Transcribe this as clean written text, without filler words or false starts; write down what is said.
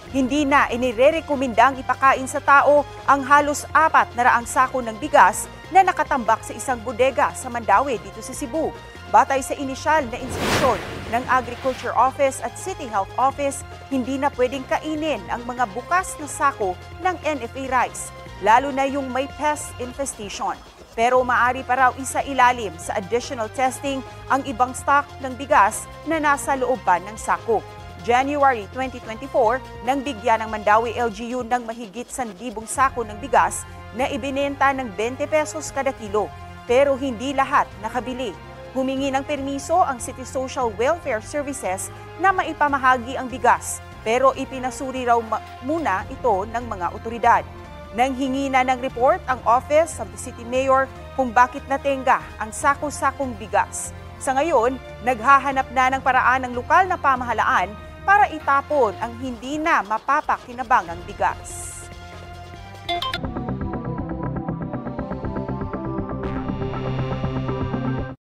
Hindi na inirerekomendang ipakain sa tao ang halos 400 sako ng bigas na nakatambak sa isang bodega sa Mandaue dito sa Cebu. Batay sa inisyal na inspeksyon ng Agriculture Office at City Health Office, hindi na pwedeng kainin ang mga bukas na sako ng NFA rice, lalo na yung may pest infestation. Pero maaari pa raw isa ilalim sa additional testing ang ibang stock ng bigas na nasa looban ng sako. January 2024, nang bigyan ng Mandaue LGU ng mahigit 1,000 sako ng bigas na ibinenta ng 20 pesos kada kilo. Pero hindi lahat nakabili. Humingi ng permiso ang City Social Welfare Services na maipamahagi ang bigas, pero ipinasuri raw muna ito ng mga otoridad. Nanghingi na ng report ang Office of the City Mayor kung bakit natenga ang sako-sakong bigas. Sa ngayon, naghahanap na ng paraan ng lokal na pamahalaan para itapon ang hindi na mapapakinabangang bigas.